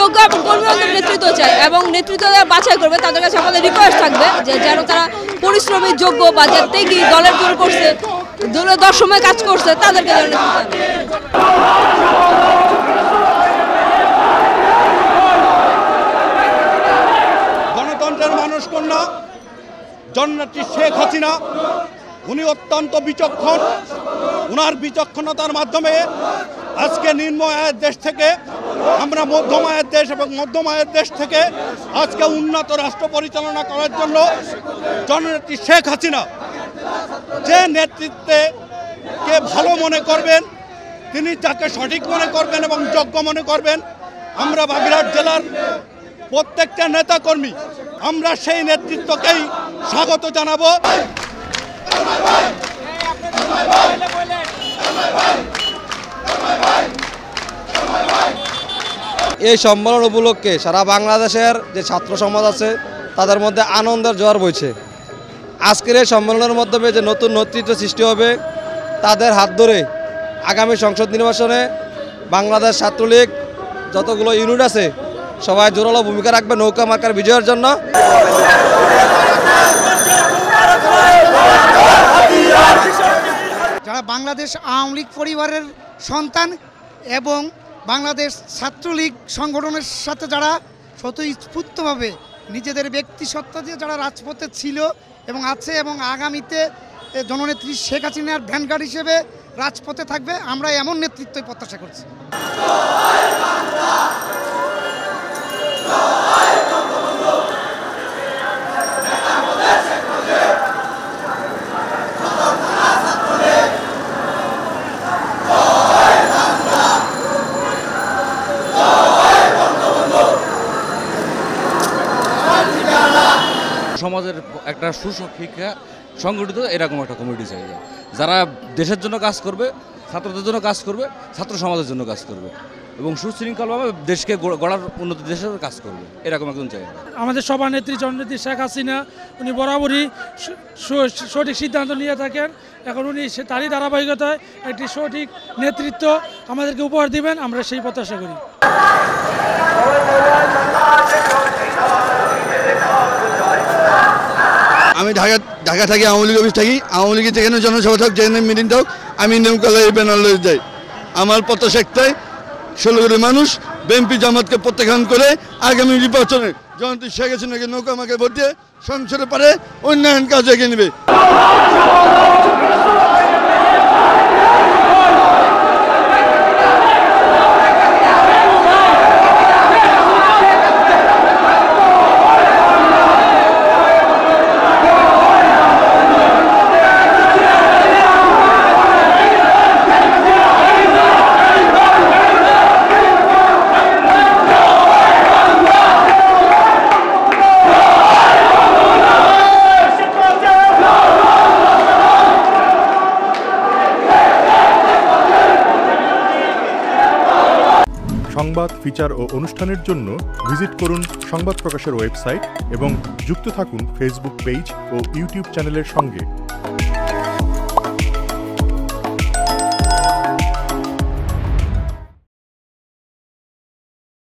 যোগ্য এবং কর্মীবান্ধব নেতৃত্ব চাই এবং নেতৃত্ব যারা বাছাই করবে তাদের কাছে আমাদের রিকোয়েস্ট থাকবে যে যেন তারা পরিশ্রমী যোগ্য বা যাতে কি দলের জন্য করছে দলের 10 সময় কাজ করছে তাদেরকে গণতন্ত্রের মানুষ কন্যা জননেত্রী শেখ হাসিনা উনি অত্যন্ত বিচক্ষণ। ওনার বিচক্ষণতার মাধ্যমে আজকে নিম্ন আয়ের দেশ থেকে আমরা মধ্যম আয়ের দেশ এবং মধ্যম আয়ের দেশ থেকে আজকে উন্নত রাষ্ট্র পরিচালনা করার জন্য জননেত্রী শেখ হাসিনা যে নেতৃত্বে কে ভালো মনে করবেন, তিনি যাকে সঠিক মনে করবেন এবং যোগ্য মনে করবেন, আমরা বাগেরহাট জেলার প্রত্যেকটা নেতাকর্মী আমরা সেই নেতৃত্বকেই স্বাগত জানাবো। এই সম্মেলন উপলক্ষে সারা বাংলাদেশের যে ছাত্র সমাজ আছে তাদের মধ্যে আনন্দের জোয়ার বইছে। আজকের এই সম্মেলনের মাধ্যমে যে নতুন নেতৃত্ব সৃষ্টি হবে তাদের হাত ধরে আগামী সংসদ নির্বাচনে বাংলাদেশ ছাত্রলীগ যতগুলো ইউনিট আছে সবাই জোরালো ভূমিকা রাখবে নৌকা মার্কার বিজয়ের জন্য। যারা বাংলাদেশ আওয়ামী লীগ পরিবারের সন্তান এবং বাংলাদেশ ছাত্রলীগ সংগঠনের সাথে যারা স্বতঃস্ফূর্তভাবে নিজেদের ব্যক্তিসত্তা দিয়ে যারা রাজপথে ছিল এবং আছে এবং আগামীতে জননেত্রী শেখ হাসিনার ভ্যানগার্ড হিসেবে রাজপথে থাকবে, আমরা এমন নেতৃত্বই প্রত্যাশা করছি। সমাজের একটা সুশিক্ষা সংগঠিত এরকম একটা কমিটি চাই যারা দেশের জন্য কাজ করবে, ছাত্রদের জন্য কাজ করবে, ছাত্র সমাজের জন্য কাজ করবে এবং সুশৃঙ্খলভাবে দেশকে গড়ার উন্নতি দেশের কাজ করবে, এরকম একজন চাই। আমাদের সভানেত্রী জননেত্রী শেখ হাসিনা উনি বরাবরই সঠিক সিদ্ধান্ত নিয়ে থাকেন। এখন উনি তারই ধারাবাহিকতায় একটি সঠিক নেতৃত্ব আমাদেরকে উপহার দিবেন, আমরা সেই প্রত্যাশা করি। আমি ঢাকা থাকি, আওয়ামী লীগ অফিস থাকি। আওয়ামী লীগের যেখানে জনসভা থাক, যেখানে মিটিং থাক, আমি নেমকালাই ব্যানার লয়ে যাই। আমার প্রত্যাশা একটাই, 16 কোটি মানুষ বিএনপি জামাতকে প্রত্যাখ্যান করে আগামী নির্বাচনে জননেত্রী শেখ হাসিনাকে নৌকা মার্কায় ভোট দিয়ে সংসদে পারে উন্নয়ন কাজ এগিয়ে নেবে। সংবাদ, ফিচার ও অনুষ্ঠানের জন্য ভিজিট করুন সংবাদ প্রকাশের ওয়েবসাইট এবং যুক্ত থাকুন ফেসবুক পেজ ও ইউটিউব চ্যানেলের সঙ্গে।